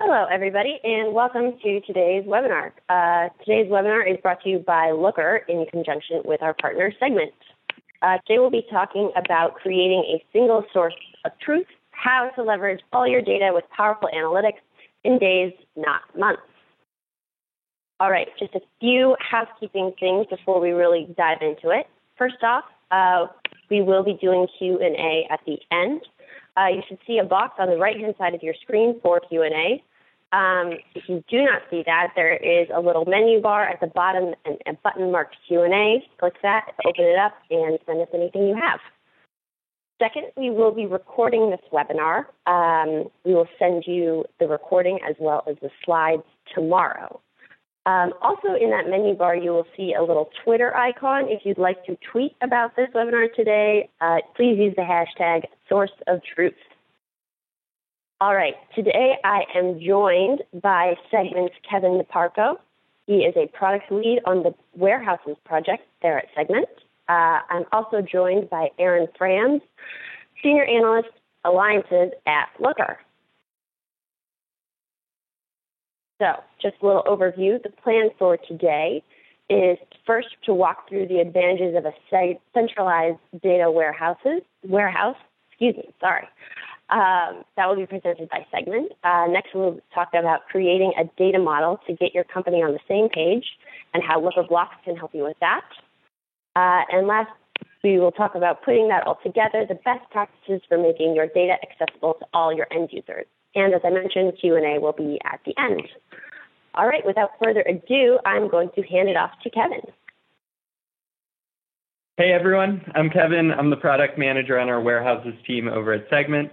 Hello, everybody, and welcome to today's webinar. Today's webinar is brought to you by Looker in conjunction with our partner Segment. Today we'll be talking about creating a single source of truth, how to leverage all your data with powerful analytics in days, not months. All right, just a few housekeeping things before we really dive into it. First off, we will be doing Q&A at the end. You should see a box on the right-hand side of your screen for Q&A. If you do not see that, there is a little menu bar at the bottom and a button marked Q&A. Click that, open it up, and send us anything you have. Second, we will be recording this webinar. We will send you the recording as well as the slides tomorrow. Also in that menu bar, you will see a little Twitter icon. If you'd like to tweet about this webinar today, please use the hashtag #SourceOfTruth. All right, today I am joined by Segment's Kevin Naparko. He is a product lead on the warehouses project there at Segment. I'm also joined by Aaron Franz, Senior Analyst, Alliances at Looker. So just a little overview. The plan for today is first to walk through the advantages of a centralized data warehouse. That will be presented by Segment. Next, we'll talk about creating a data model to get your company on the same page and how Looker Blocks can help you with that. And last, we will talk about putting that all together, the best practices for making your data accessible to all your end users. And as I mentioned, Q&A will be at the end. All right, without further ado, I'm going to hand it off to Kevin. Hey everyone, I'm Kevin. I'm the product manager on our warehouses team over at Segment.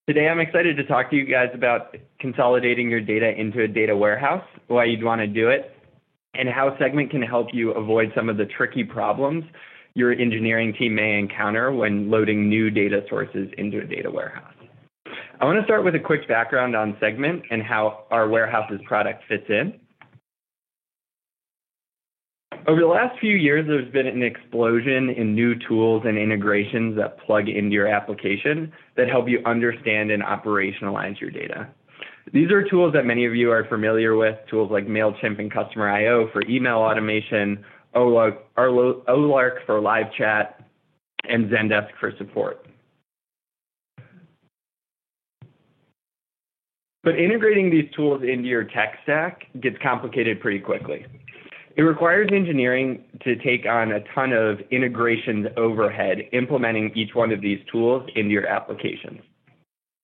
Today I'm excited to talk to you guys about consolidating your data into a data warehouse, why you'd want to do it, and how Segment can help you avoid some of the tricky problems your engineering team may encounter when loading new data sources into a data warehouse. I want to start with a quick background on Segment and how our warehouses product fits in. Over the last few years, there's been an explosion in new tools and integrations that plug into your application that help you understand and operationalize your data. These are tools that many of you are familiar with, tools like MailChimp and Customer.io for email automation, Olark for live chat, and Zendesk for support. But integrating these tools into your tech stack gets complicated pretty quickly. It requires engineering to take on a ton of integrations overhead, implementing each one of these tools into your applications.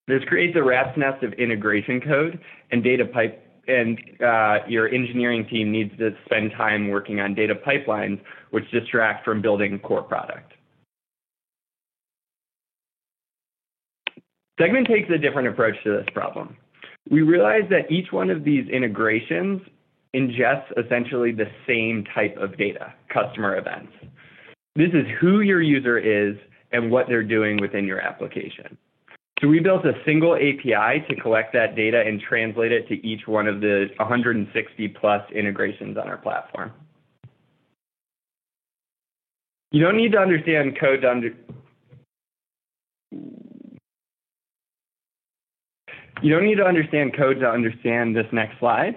This creates a rat's nest of integration code and your engineering team needs to spend time working on data pipelines, which distract from building core product. Segment takes a different approach to this problem. We realize that each one of these integrations ingests essentially the same type of data, customer events. This is who your user is and what they're doing within your application. So we built a single API to collect that data and translate it to each one of the 160 plus integrations on our platform. You don't need to understand code to understand this next slide.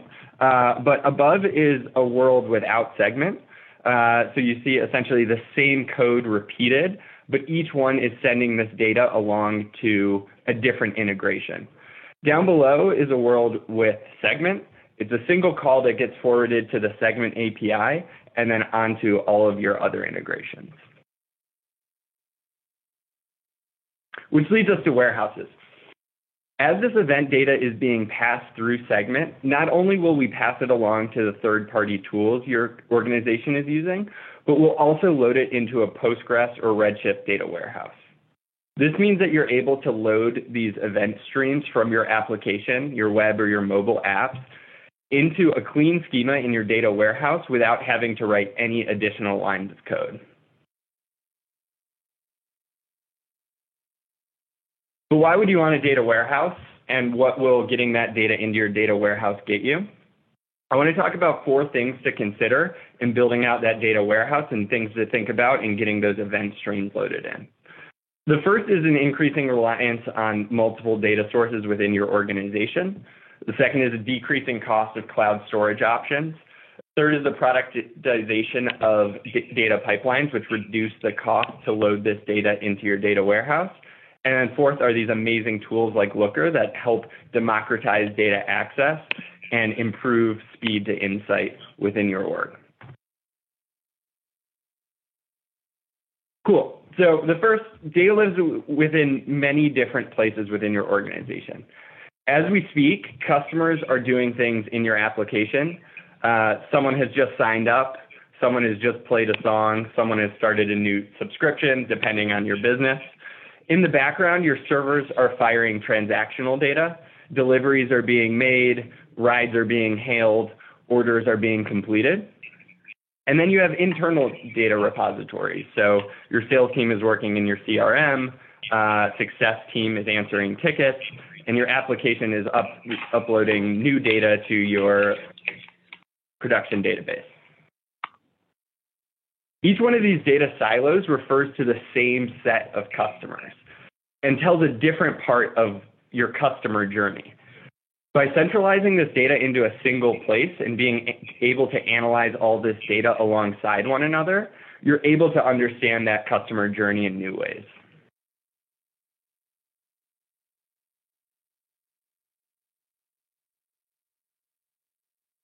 But above is a world without Segment. So you see essentially the same code repeated, but each one is sending this data along to a different integration. Down below is a world with Segment. It's a single call that gets forwarded to the Segment API and then onto all of your other integrations. Which leads us to warehouses. As this event data is being passed through Segment, not only will we pass it along to the third-party tools your organization is using, but we'll also load it into a Postgres or Redshift data warehouse. This means that you're able to load these event streams from your application, your web or your mobile apps, into a clean schema in your data warehouse without having to write any additional lines of code. But why would you want a data warehouse, and what will getting that data into your data warehouse get you? I want to talk about 4 things to consider in building out that data warehouse and things to think about in getting those event streams loaded in. The first is an increasing reliance on multiple data sources within your organization. The second is a decreasing cost of cloud storage options. Third is the productization of data pipelines, which reduce the cost to load this data into your data warehouse. And then fourth are these amazing tools like Looker that help democratize data access and improve speed to insight within your org. Cool. So the first, data lives within many different places within your organization. As we speak, customers are doing things in your application. Someone has just signed up, someone has just played a song, someone has started a new subscription, depending on your business. In the background, your servers are firing transactional data. Deliveries are being made, rides are being hailed, orders are being completed. And then you have internal data repositories. So your sales team is working in your CRM, success team is answering tickets, and your application is uploading new data to your production database. Each one of these data silos refers to the same set of customers and tells a different part of your customer journey. By centralizing this data into a single place and being able to analyze all this data alongside one another, you're able to understand that customer journey in new ways.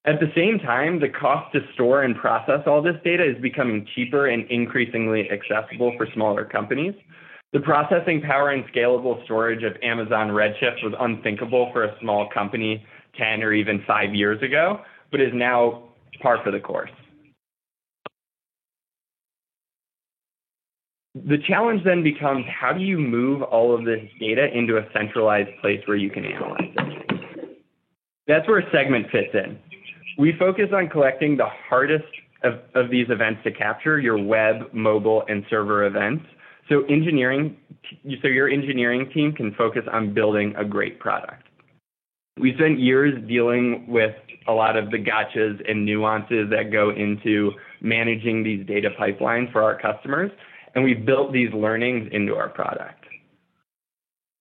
At the same time, the cost to store and process all this data is becoming cheaper and increasingly accessible for smaller companies. The processing power and scalable storage of Amazon Redshift was unthinkable for a small company 10 or even 5 years ago, but is now par for the course. The challenge then becomes, how do you move all of this data into a centralized place where you can analyze it? That's where Segment fits in. We focus on collecting the hardest of these events to capture, your web, mobile, and server events. So your engineering team can focus on building a great product. We spent years dealing with a lot of the gotchas and nuances that go into managing these data pipelines for our customers, and we built these learnings into our product.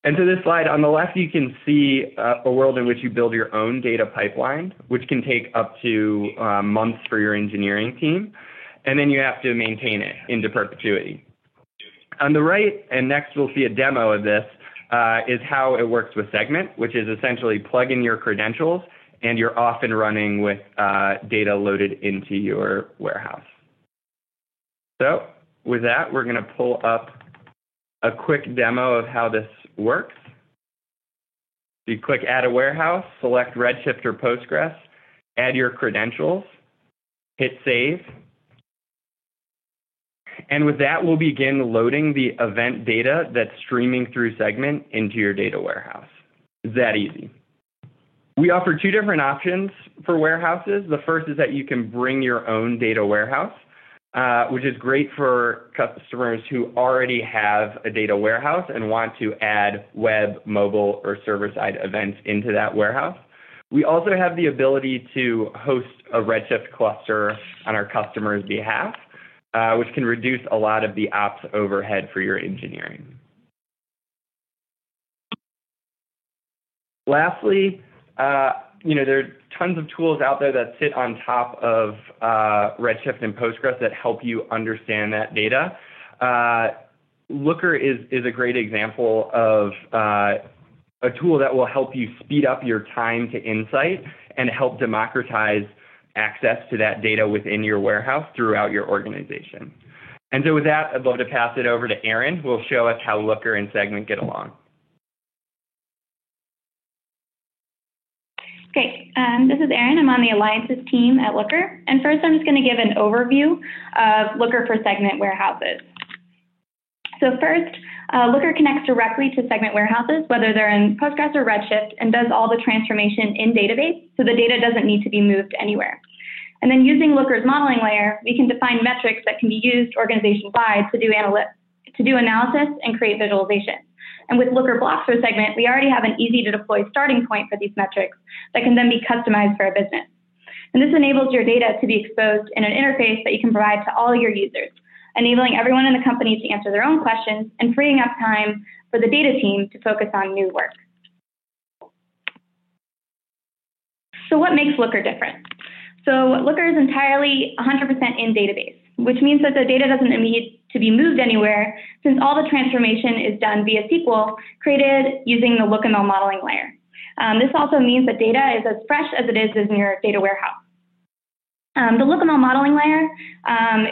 And to this slide, on the left, you can see a world in which you build your own data pipeline, which can take up to months for your engineering team, and then you have to maintain it into perpetuity. On the right, and next we'll see a demo of this, is how it works with Segment, which is essentially plug in your credentials and you're off and running with data loaded into your warehouse. So with that, we're going to pull up a quick demo of how this works. You click Add a Warehouse, select Redshift or Postgres, add your credentials, hit Save. And with that, we'll begin loading the event data that's streaming through Segment into your data warehouse. It's that easy. We offer two different options for warehouses. The first is that you can bring your own data warehouse, which is great for customers who already have a data warehouse and want to add web, mobile, or server-side events into that warehouse. We also have the ability to host a Redshift cluster on our customer's behalf, which can reduce a lot of the ops overhead for your engineering. Lastly, there are tons of tools out there that sit on top of Redshift and Postgres that help you understand that data. Looker is a great example of a tool that will help you speed up your time to insight and help democratize access to that data within your warehouse throughout your organization. And so with that, I'd love to pass it over to Erin, who will show us how Looker and Segment get along. Great. This is Erin. I'm on the Alliances team at Looker. And first, I'm just going to give an overview of Looker for Segment warehouses. So first, Looker connects directly to Segment warehouses, whether they're in Postgres or Redshift, and does all the transformation in database, so the data doesn't need to be moved anywhere. And then using Looker's modeling layer, we can define metrics that can be used organization-wide to do analysis and create visualization. And with Looker Blocks for Segment, we already have an easy-to-deploy starting point for these metrics that can then be customized for a business. And this enables your data to be exposed in an interface that you can provide to all your users, enabling everyone in the company to answer their own questions and freeing up time for the data team to focus on new work. So what makes Looker different? So Looker is entirely 100% in database, which means that the data doesn't need to be moved anywhere since all the transformation is done via SQL created using the LookML modeling layer. This also means that data is as fresh as it is in your data warehouse. The LookML modeling layer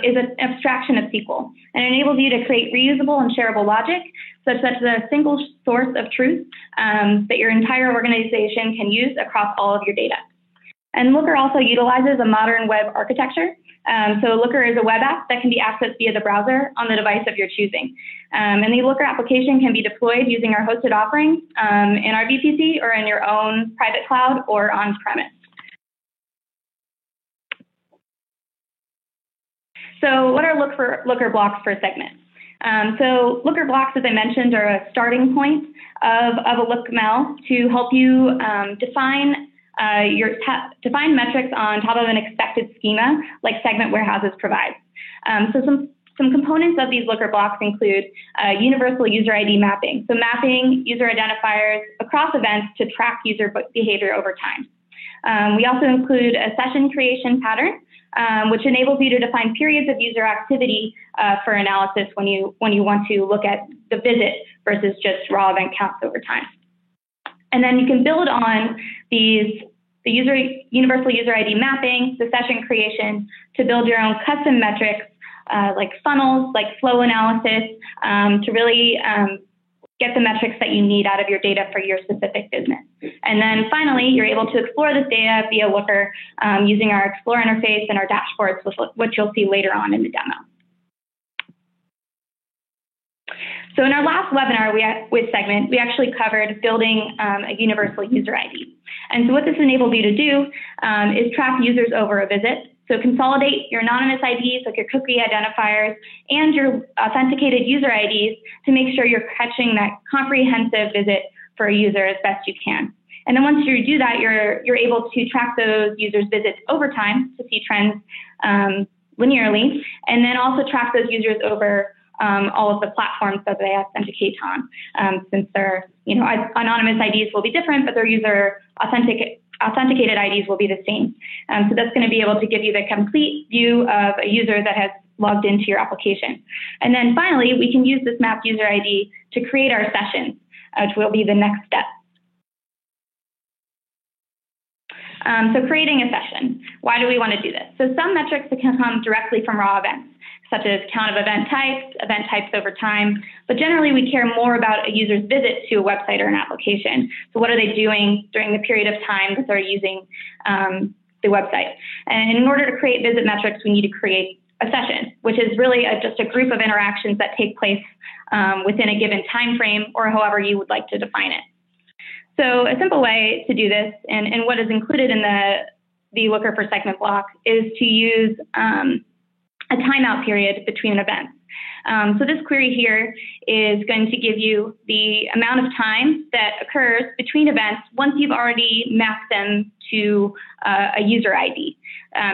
is an abstraction of SQL, and it enables you to create reusable and shareable logic such that it's a single source of truth that your entire organization can use across all of your data. And Looker also utilizes a modern web architecture. So Looker is a web app that can be accessed via the browser on the device of your choosing. And the Looker application can be deployed using our hosted offerings in our VPC or in your own private cloud or on-premise. So what are Looker blocks for segment? So Looker blocks, as I mentioned, are a starting point of a LookML to help you define metrics on top of an expected schema like Segment Warehouses provides. So some components of these Looker blocks include universal user ID mapping, so mapping user identifiers across events to track user behavior over time. We also include a session creation pattern, which enables you to define periods of user activity for analysis when you want to look at the visit versus just raw event counts over time. And then you can build on the universal user ID mapping, the session creation, to build your own custom metrics like funnels, like flow analysis, to really get the metrics that you need out of your data for your specific business. And then finally, you're able to explore this data via Looker using our Explore interface and our dashboards, which you'll see later on in the demo. So in our last webinar with Segment, we actually covered building a universal user ID. And so what this enables you to do is track users over a visit. So consolidate your anonymous IDs, like your cookie identifiers, and your authenticated user IDs to make sure you're catching that comprehensive visit for a user as best you can. And then once you do that, you're able to track those users' visits over time to see trends linearly, and then also track those users over all of the platforms that they authenticate on, since their anonymous IDs will be different, but their user authenticated IDs will be the same. So that's going to be able to give you the complete view of a user that has logged into your application. And then finally, we can use this mapped user ID to create our sessions, which will be the next step. So creating a session. Why do we want to do this? So some metrics can come directly from raw events, such as count of event types over time, but generally we care more about a user's visit to a website or an application. So what are they doing during the period of time that they're using the website? And in order to create visit metrics, we need to create a session, which is really just a group of interactions that take place within a given time frame or however you would like to define it. So a simple way to do this, and what is included in the Looker for Segment block, is to use a timeout period between events. So this query here is going to give you the amount of time that occurs between events once you've already mapped them to a user ID.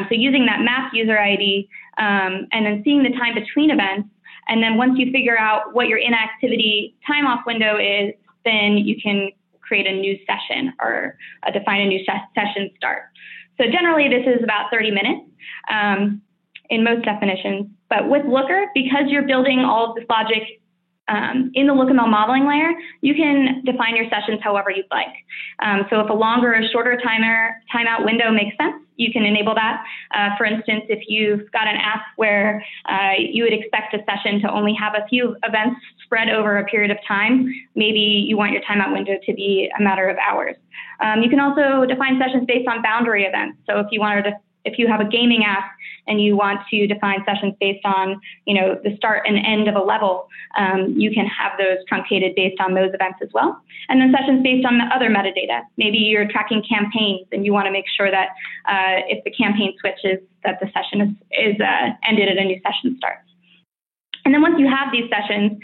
So using that mapped user ID and then seeing the time between events, and then once you figure out what your inactivity time off window is, then you can create a new session or define a new session start. So generally this is about 30 minutes. In most definitions. But with Looker, because you're building all of this logic in the LookML modeling layer, you can define your sessions however you'd like. So if a longer or shorter timeout window makes sense, you can enable that. For instance, if you've got an app where you would expect a session to only have a few events spread over a period of time, maybe you want your timeout window to be a matter of hours. You can also define sessions based on boundary events. So if you have a gaming app and you want to define sessions based on, the start and end of a level, you can have those truncated based on those events as well. And then sessions based on the other metadata. Maybe you're tracking campaigns and you want to make sure that if the campaign switches, that the session is ended at a new session starts. And then once you have these sessions,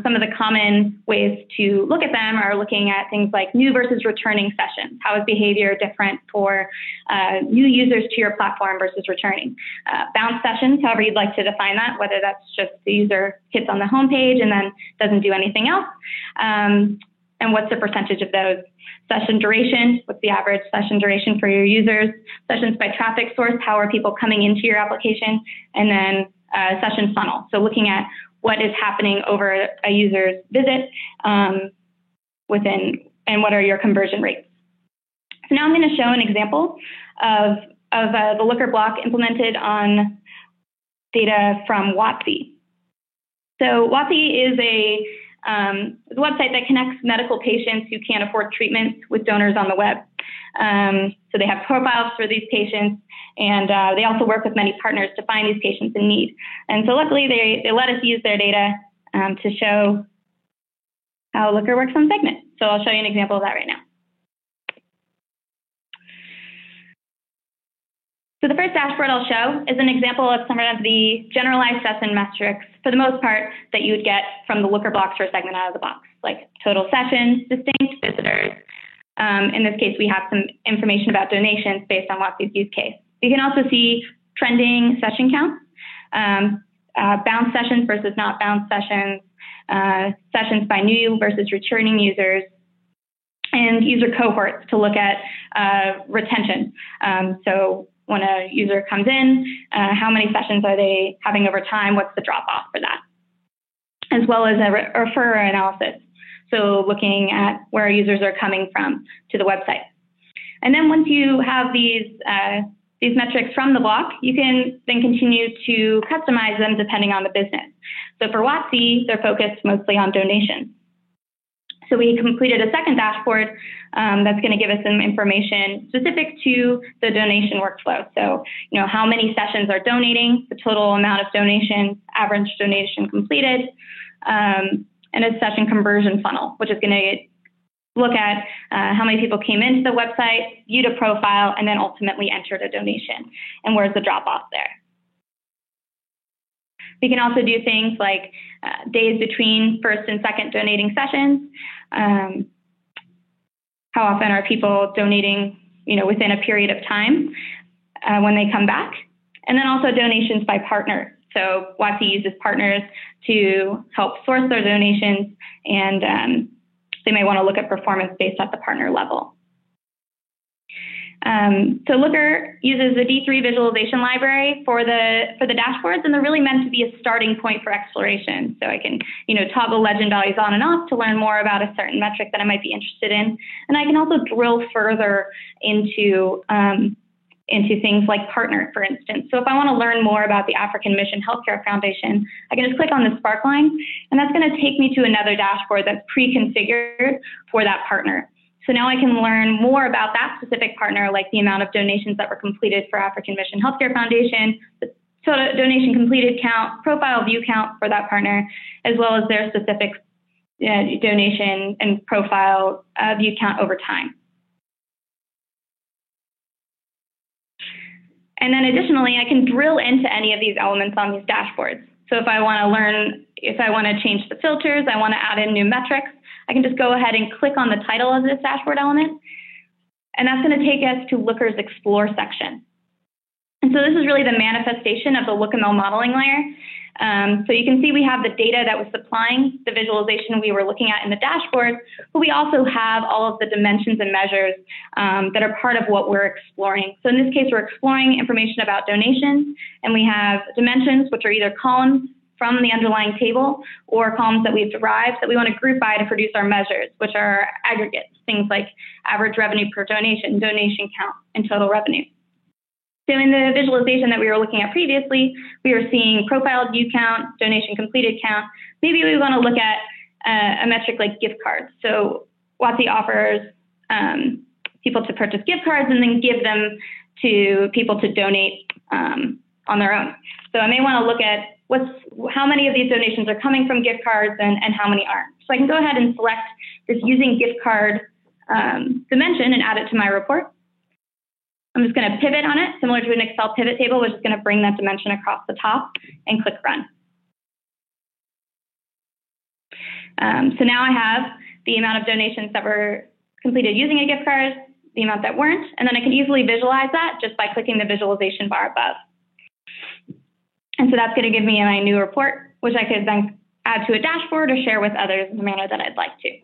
some of the common ways to look at them are looking at things like new versus returning sessions. How is behavior different for new users to your platform versus returning? Bounce sessions, however you'd like to define that, whether that's just the user hits on the home page and then doesn't do anything else. and what's the percentage of those. Session duration, what's the average session duration for your users, sessions by traffic source, how are people coming into your application, and then session funnel. So looking at what is happening over a user's visit and what are your conversion rates. So now I'm going to show an example of the Looker block implemented on data from WOTC. So WOTC is a website that connects medical patients who can't afford treatments with donors on the web. So they have profiles for these patients, and they also work with many partners to find these patients in need. And so luckily, they let us use their data to show how Looker works on Segment. So I'll show you an example of that right now. So the first dashboard I'll show is an example of some of the generalized session metrics, for the most part, that you would get from the Looker blocks for Segment out of the box, like total sessions, distinct visitors. In this case, we have some information about donations based on WOTC's use case. You can also see trending session counts, bounce sessions versus not bounce sessions, sessions by new versus returning users, and user cohorts to look at retention. So when a user comes in, how many sessions are they having over time? What's the drop off for that? As well as a referrer analysis. So looking at where users are coming from to the website. And then once you have these metrics from the block, you can then continue to customize them depending on the business. So for WOTC, they're focused mostly on donations. So we completed a second dashboard that's going to give us some information specific to the donation workflow. So, how many sessions are donating, the total amount of donations, average donation completed, and a session conversion funnel, which is going to look at how many people came into the website, viewed a profile, and then ultimately entered a donation, and where's the drop-off there. We can also do things like days between first and second donating sessions. How often are people donating, within a period of time when they come back? And then also donations by partner. So WOTC uses partners to help source their donations, and they may want to look at performance based at the partner level. So Looker uses the D3 visualization library for the dashboards, and they're really meant to be a starting point for exploration. So I can, toggle legend values on and off to learn more about a certain metric that I might be interested in, and I can also drill further into things like partner, for instance. So if I want to learn more about the African Mission Healthcare Foundation, I can just click on the spark line, and that's going to take me to another dashboard that's pre-configured for that partner. So now I can learn more about that specific partner, like the amount of donations that were completed for African Mission Healthcare Foundation, the total donation completed count, profile view count for that partner, as well as their specific donation and profile view count over time. And then additionally, I can drill into any of these elements on these dashboards. So if I want to change the filters, I want to add in new metrics, I can just go ahead and click on the title of this dashboard element, and that's going to take us to Looker's Explore section. And so this is really the manifestation of the LookML modeling layer. So you can see we have the data that was supplying the visualization we were looking at in the dashboard, but we also have all of the dimensions and measures that are part of what we're exploring. So in this case, we're exploring information about donations, and we have dimensions, which are either columns from the underlying table or columns that we've derived that we want to group by to produce our measures, which are aggregates, things like average revenue per donation, donation count, and total revenue. So in the visualization that we were looking at previously, we were seeing profile view count, donation completed count. Maybe we want to look at a metric like gift cards. So WOTC offers people to purchase gift cards and then give them to people to donate on their own. So I may want to look at how many of these donations are coming from gift cards and how many aren't. So I can go ahead and select this using gift card dimension and add it to my report. I'm just going to pivot on it, similar to an Excel pivot table, which is going to bring that dimension across the top, and click Run. So now I have the amount of donations that were completed using a gift card, the amount that weren't, and then I can easily visualize that just by clicking the visualization bar above. And so that's going to give me my new report, which I could then add to a dashboard or share with others in the manner that I'd like to.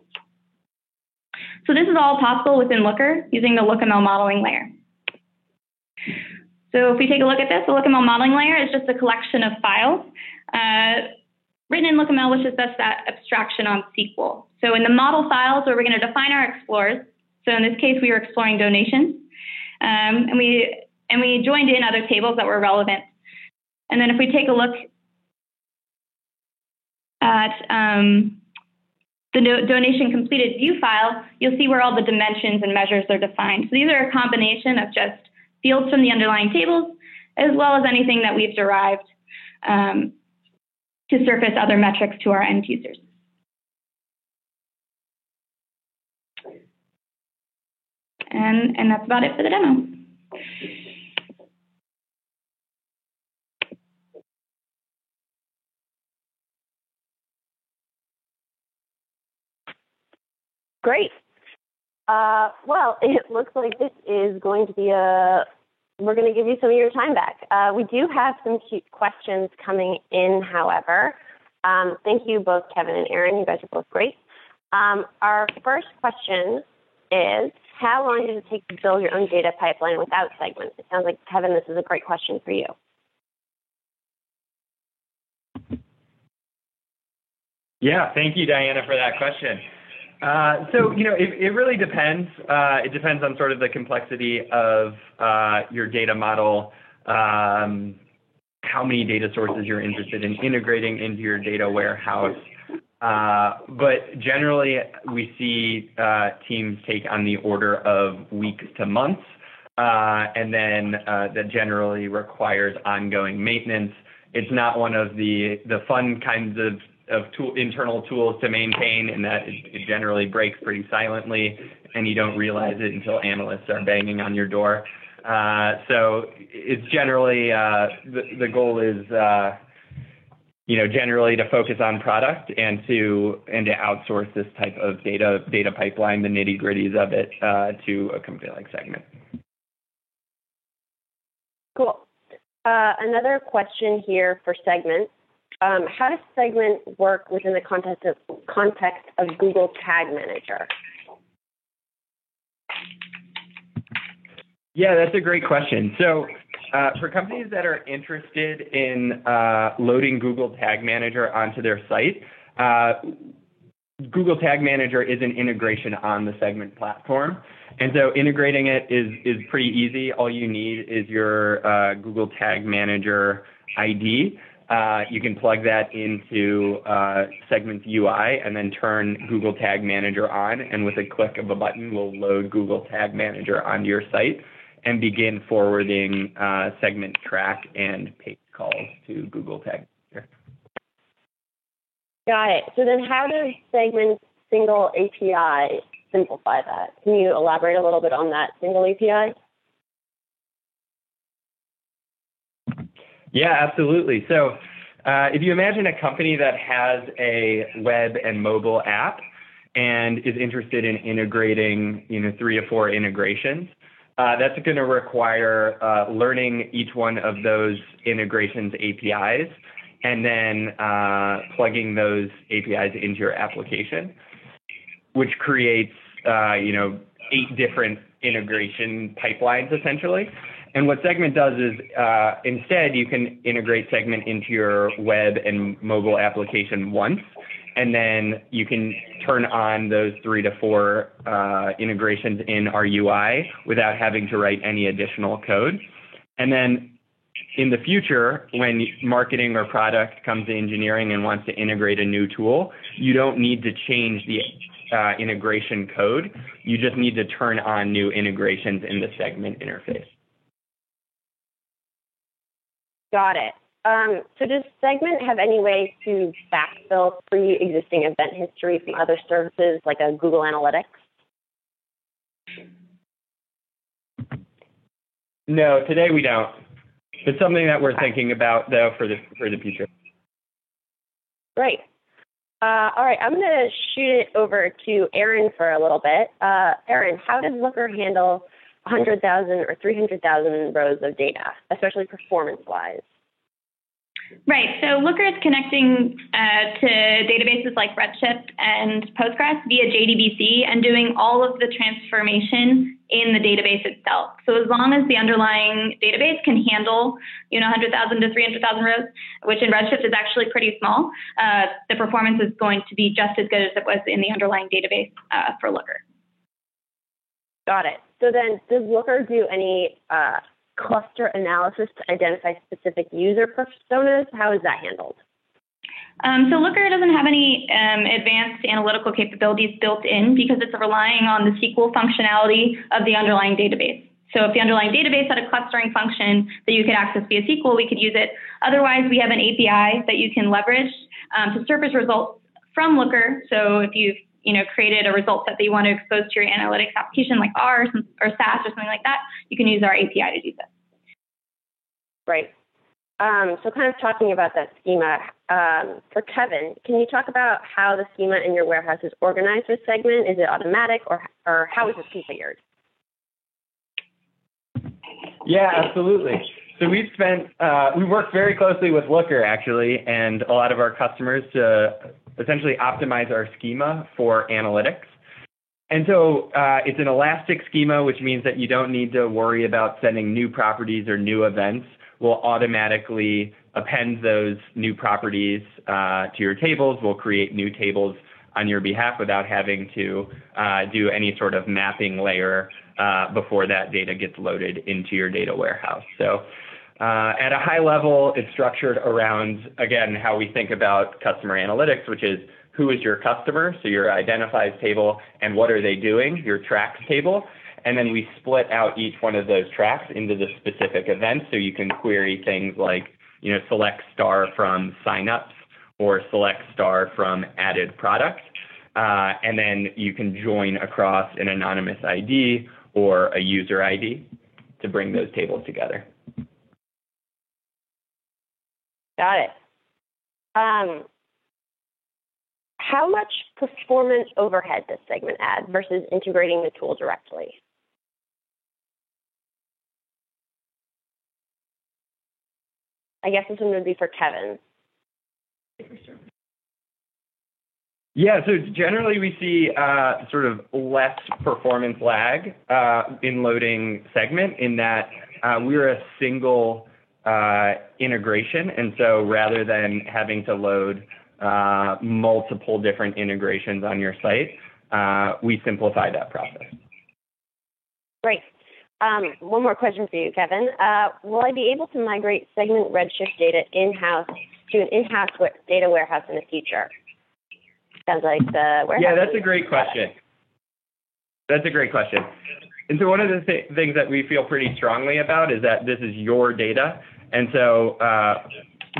So this is all possible within Looker using the LookML modeling layer. So if we take a look at this, the LookML modeling layer is just a collection of files written in LookML, which is just that abstraction on SQL. So in the model files, where we're going to define our explores, so in this case, we were exploring donations, and we joined in other tables that were relevant. And then if we take a look at the donation completed view file, you'll see where all the dimensions and measures are defined. So these are a combination of just fields from the underlying tables, as well as anything that we've derived to surface other metrics to our end users. And that's about it for the demo. Great. Well, it looks like this is going to be we're going to give you some of your time back. We do have some cute questions coming in, however. Thank you both, Kevin and Aaron. You guys are both great. Our first question is, how long does it take to build your own data pipeline without Segment? It sounds like, Kevin, this is a great question for you. Yeah, thank you, Diana, for that question. So, it really depends. It depends on sort of the complexity of your data model, how many data sources you're interested in integrating into your data warehouse. But generally, we see teams take on the order of weeks to months, and then that generally requires ongoing maintenance. It's not one of the fun kinds of internal tools to maintain, in that it generally breaks pretty silently, and you don't realize it until analysts are banging on your door. So it's generally the goal is generally to focus on product and to outsource this type of data pipeline, the nitty-gritties of it, to a company like Segment. Cool. Another question here for Segment. How does Segment work within the context of Google Tag Manager? Yeah, that's a great question. So for companies that are interested in loading Google Tag Manager onto their site, Google Tag Manager is an integration on the Segment platform. And so integrating it is pretty easy. All you need is your Google Tag Manager ID. You can plug that into Segment's UI and then turn Google Tag Manager on, and with a click of a button, we'll load Google Tag Manager onto your site and begin forwarding Segment track and page calls to Google Tag Manager. Got it. So then how does Segment's single API simplify that? Can you elaborate a little bit on that single API? Yeah, absolutely. So if you imagine a company that has a web and mobile app and is interested in integrating 3 or 4 integrations, that's going to require learning each one of those integrations APIs and then plugging those APIs into your application, which creates 8 different integration pipelines essentially. And what Segment does is instead you can integrate Segment into your web and mobile application once, and then you can turn on those 3 to 4 integrations in our UI without having to write any additional code. And then in the future, when marketing or product comes to engineering and wants to integrate a new tool, you don't need to change the integration code. You just need to turn on new integrations in the Segment interface. Got it. So does Segment have any way to backfill pre-existing event history from other services like a Google Analytics? No, today we don't. It's something that we're thinking about, though, for the future. Great. All right, I'm going to shoot it over to Aaron for a little bit. Aaron, how does Looker handle 100,000 or 300,000 rows of data, especially performance-wise? Right. So Looker is connecting to databases like Redshift and Postgres via JDBC and doing all of the transformation in the database itself. So as long as the underlying database can handle, 100,000 to 300,000 rows, which in Redshift is actually pretty small, the performance is going to be just as good as it was in the underlying database for Looker. Got it. So then does Looker do any cluster analysis to identify specific user personas? How is that handled? So Looker doesn't have any advanced analytical capabilities built in because it's relying on the SQL functionality of the underlying database. So if the underlying database had a clustering function that you could access via SQL, we could use it. Otherwise, we have an API that you can leverage to surface results from Looker. So if you've created a result set that you want to expose to your analytics application like R or SAS or something like that, you can use our API to do that. Right. So kind of talking about that schema, for Kevin, can you talk about how the schema in your warehouse is organized with Segment? Is it automatic or how is it configured? Yeah, absolutely. So we work very closely with Looker actually, and a lot of our customers to essentially optimize our schema for analytics. And so it's an elastic schema, which means that you don't need to worry about sending new properties or new events. We'll automatically append those new properties to your tables. We'll create new tables on your behalf without having to do any sort of mapping layer before that data gets loaded into your data warehouse. So at a high level, it's structured around, again, how we think about customer analytics, which is who is your customer, so your identifies table, and what are they doing, your tracks table. And then we split out each one of those tracks into the specific events, so you can query things like, select star from signups or select star from added product. And then you can join across an anonymous ID or a user ID to bring those tables together. Got it. How much performance overhead does Segment add versus integrating the tool directly? I guess this one would be for Kevin. Yeah, so generally we see sort of less performance lag in loading Segment in that we're a single integration. And so rather than having to load multiple different integrations on your site, we simplify that process. Great. One more question for you, Kevin. Will I be able to migrate Segment Redshift data in-house to an in-house data warehouse in the future? Sounds like the warehouse. Yeah, that's a great question. That's a great question. And so one of the things that we feel pretty strongly about is that this is your data. And so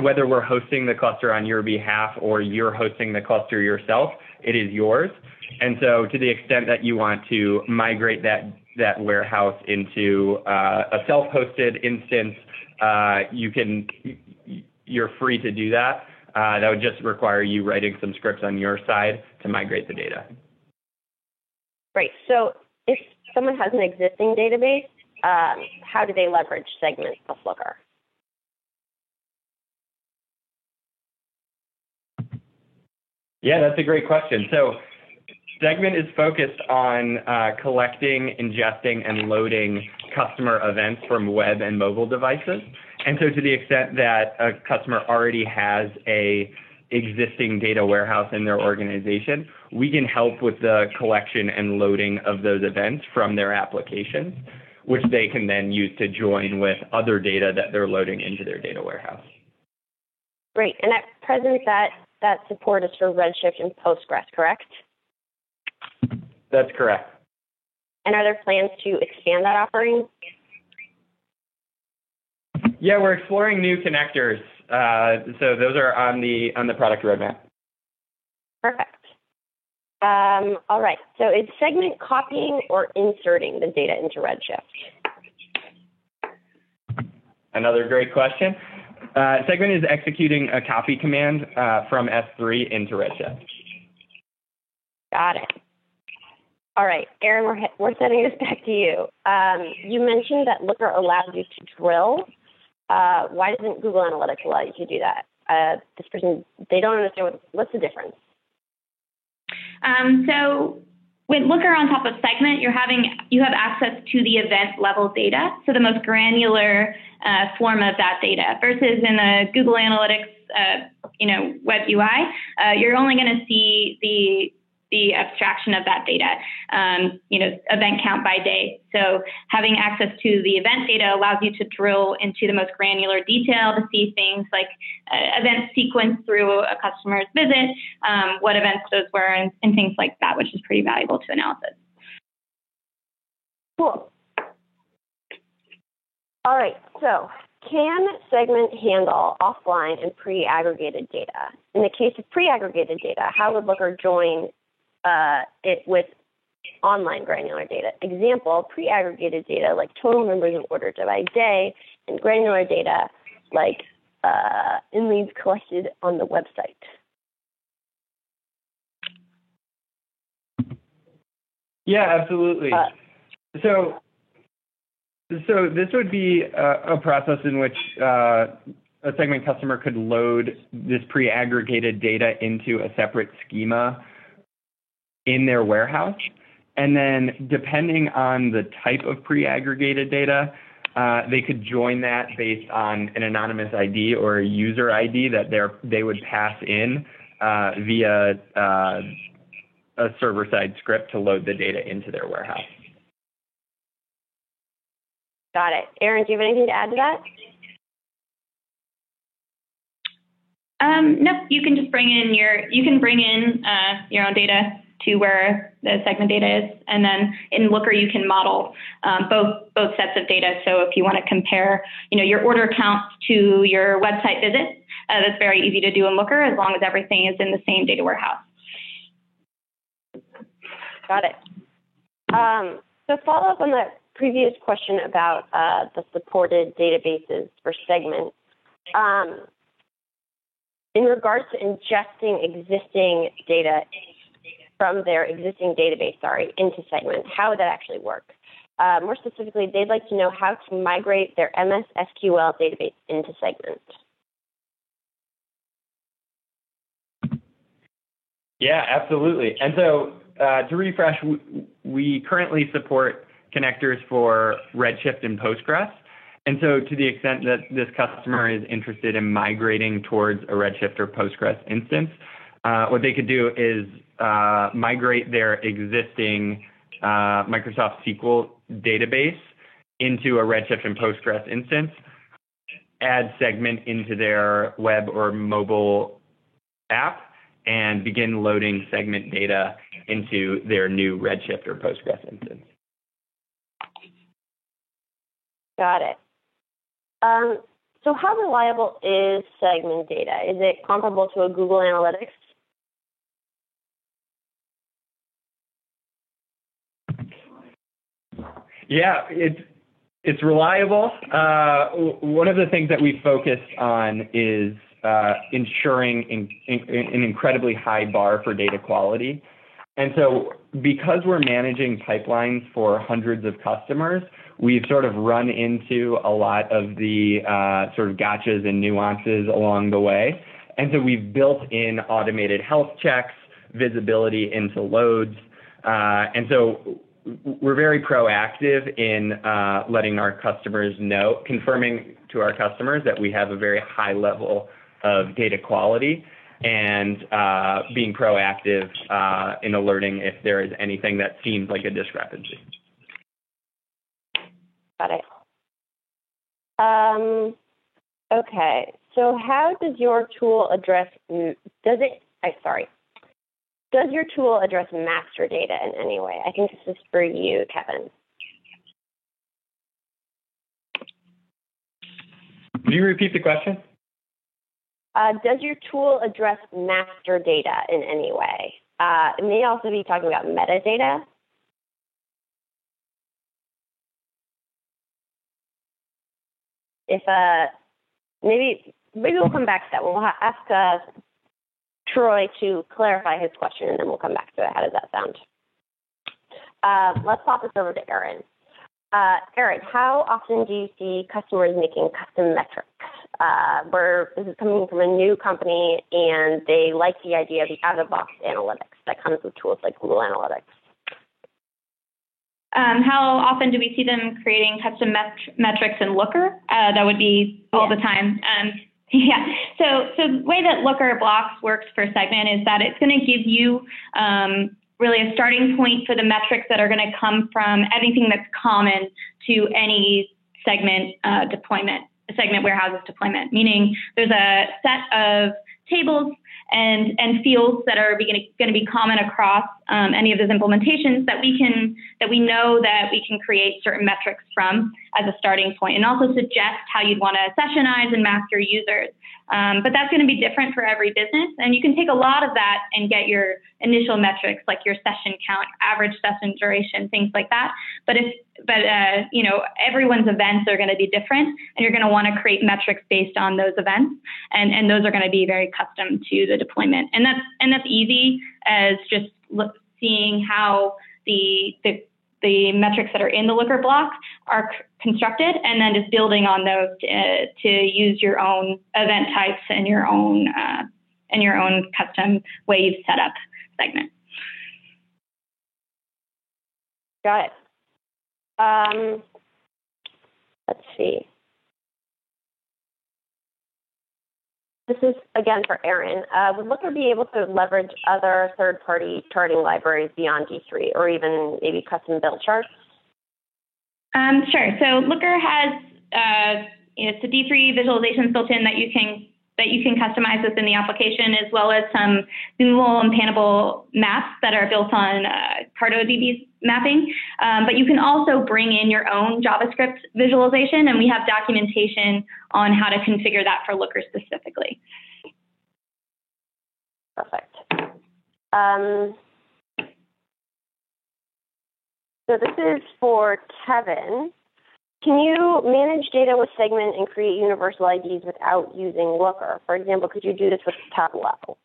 whether we're hosting the cluster on your behalf or you're hosting the cluster yourself, it is yours. And so to the extent that you want to migrate that warehouse into a self-hosted instance, you're free to do that. That would just require you writing some scripts on your side to migrate the data. Right. So if someone has an existing database, how do they leverage Segment plus Looker? Yeah, that's a great question. So Segment is focused on collecting, ingesting, and loading customer events from web and mobile devices. And so to the extent that a customer already has a existing data warehouse in their organization, we can help with the collection and loading of those events from their applications, which they can then use to join with other data that they're loading into their data warehouse. Great. And at present, that support is for Redshift and Postgres, correct? That's correct. And are there plans to expand that offering? Yeah, we're exploring new connectors. So those are on the product roadmap. Perfect. All right. So is Segment copying or inserting the data into Redshift? Another great question. Segment is executing a copy command from S3 into Redshift. Got it. All right, Aaron, we're sending this back to you. You mentioned that Looker allows you to drill Why doesn't Google Analytics allow you to do that? This person, they don't understand what's the difference. So with Looker on top of Segment, you have access to the event level data, so the most granular form of that data. Versus in the Google Analytics, web UI, you're only going to see the abstraction of that data, event count by day. So having access to the event data allows you to drill into the most granular detail to see things like event sequence through a customer's visit, what events those were, and things like that, which is pretty valuable to analysis. Cool. All right, so can Segment handle offline and pre-aggregated data? In the case of pre-aggregated data, how would Looker join it with online granular data? Example, pre-aggregated data like total numbers of orders by day, and granular data like in leads collected on the website. Yeah, absolutely. So this would be a process in which a Segment customer could load this pre-aggregated data into a separate schema in their warehouse. And then depending on the type of pre-aggregated data, they could join that based on an anonymous ID or a user ID that they would pass in via a server-side script to load the data into their warehouse. Got it. Erin, do you have anything to add to that? No, you can just bring in your own data to where the Segment data is, and then in Looker you can model both sets of data. So if you want to compare, your order counts to your website visits, that's very easy to do in Looker as long as everything is in the same data warehouse. Got it. So follow up on the previous question about the supported databases for Segment. In regards to ingesting existing data from their existing database, into Segment, how would that actually work? More specifically, they'd like to know how to migrate their MS SQL database into Segment. Yeah, absolutely. And so to refresh, we currently support connectors for Redshift and Postgres. And so to the extent that this customer is interested in migrating towards a Redshift or Postgres instance, what they could do is migrate their existing Microsoft SQL database into a Redshift and Postgres instance, add Segment into their web or mobile app, and begin loading Segment data into their new Redshift or Postgres instance. Got it. So how reliable is Segment data? Is it comparable to a Google Analytics? Yeah, it's reliable. One of the things that we focus on is ensuring an incredibly high bar for data quality. And so because we're managing pipelines for hundreds of customers, we've sort of run into a lot of the sort of gotchas and nuances along the way. And so we've built in automated health checks, visibility into loads. And so we're very proactive in letting our customers know, confirming to our customers that we have a very high level of data quality, and being proactive in alerting if there is anything that seems like a discrepancy. Got it. Okay, so how does your tool address, does your tool address master data in any way? I think this is for you, Kevin. Could you repeat the question? Does your tool address master data in any way? It may also be talking about metadata. If maybe we'll come back to that. We'll ask Troy to clarify his question, and then we'll come back to it. How does that sound? Let's pop this over to Erin. Erin, how often do you see customers making custom metrics? Where this is coming from a new company and they like the idea of the out-of-box analytics that comes with tools like Google Analytics. How often do we see them creating custom metrics in Looker? That would be all the time. Yeah. So the way that Looker Blocks works for Segment is that it's going to give you really a starting point for the metrics that are going to come from anything that's common to any Segment deployment, Segment Warehouses deployment, meaning there's a set of tables and fields that are going to be common across any of those implementations that we know that we can create certain metrics from as a starting point, and also suggest how you'd want to sessionize and map your users. But that's going to be different for every business, and you can take a lot of that and get your initial metrics like your session count, average session duration, things like that. But you know, everyone's events are going to be different, and you're going to want to create metrics based on those events, and those are going to be very custom to the deployment. And that's easy as just seeing how the metrics that are in the Looker block are constructed, and then just building on those to use your own event types and your own custom way you've set up Segment. Got it. Let's see. This is, again, for Erin. Would Looker be able to leverage other third-party charting libraries beyond D3, or even maybe custom-built charts? Sure. So Looker has it's a D3 visualizations built in that you can customize within the application, as well as some zoomable and panable maps that are built on CartoDB's mapping. But you can also bring in your own JavaScript visualization, and we have documentation on how to configure that for Looker specifically. Perfect. So this is for Kevin. Can you manage data with Segment and create universal IDs without using Looker? For example, could you do this with Tableau?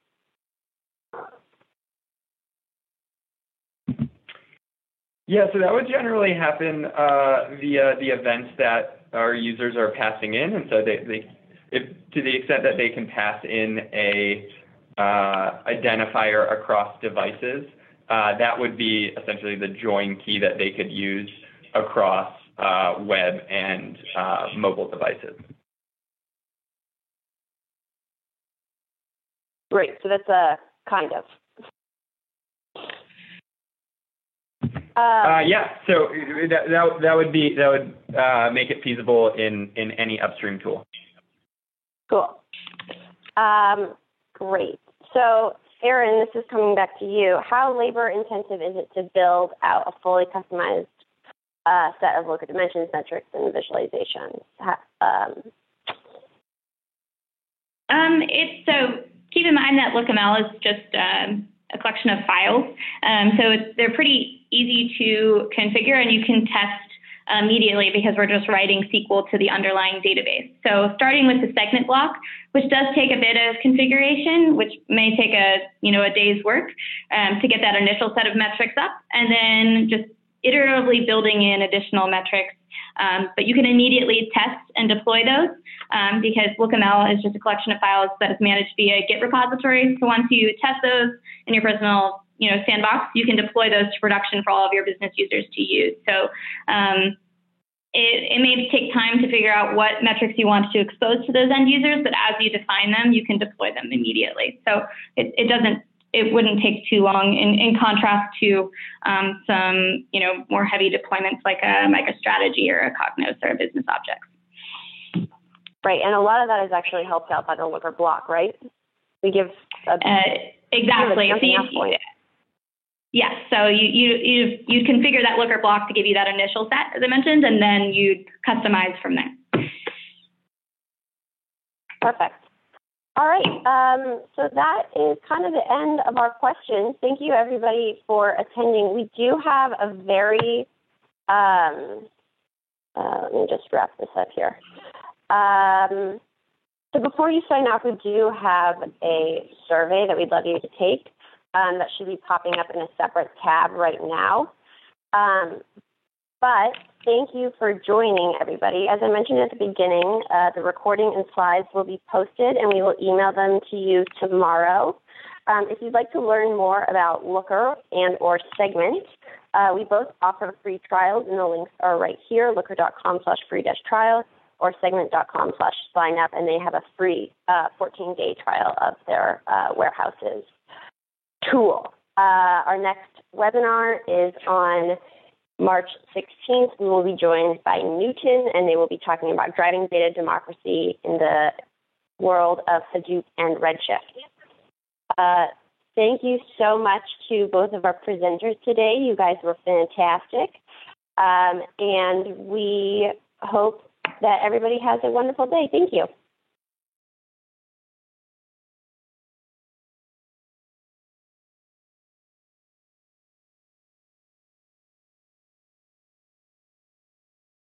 Yeah, so that would generally happen via the events that our users are passing in, and so to the extent that they can pass in a identifier across devices, that would be essentially the join key that they could use across web and mobile devices. Great. So that's a kind of. Yeah. So that would make it feasible in any upstream tool. Cool. Great. So Erin, this is coming back to you. How labor intensive is it to build out a fully customized set of Looker dimensions, metrics, and visualizations? So keep in mind that LookML is just a collection of files. So they're pretty easy to configure, and you can test immediately because we're just writing SQL to the underlying database. So starting with the Segment block, which does take a bit of configuration, which may take a day's work to get that initial set of metrics up, and then just iteratively building in additional metrics. But you can immediately test and deploy those because LookML is just a collection of files that is managed via Git repository. So once you test those in your personal sandbox, you can deploy those to production for all of your business users to use. So it may take time to figure out what metrics you want to expose to those end users, but as you define them, you can deploy them immediately. So it wouldn't take too long in contrast to some more heavy deployments like a MicroStrategy or a Cognos or a Business Objects. Right, and a lot of that is actually helped out by the Looker block, right? We give exactly. Yes, so you configure that Looker block to give you that initial set, as I mentioned, and then you customize from there. Perfect. All right, so that is kind of the end of our questions. Thank you, everybody, for attending. We do have a very, let me just wrap this up here. So before you sign off, we do have a survey that we'd love you to take. That should be popping up in a separate tab right now. But thank you for joining, everybody. As I mentioned at the beginning, the recording and slides will be posted, and we will email them to you tomorrow. If you'd like to learn more about Looker and or Segment, we both offer free trials, and the links are right here, looker.com/free-trial or segment.com/sign-up, and they have a free 14-day trial of their warehouses tool. Our next webinar is on March 16th. We will be joined by Newton, and they will be talking about driving data democracy in the world of Hadoop and Redshift. Thank you so much to both of our presenters today. You guys were fantastic. And we hope that everybody has a wonderful day. Thank you.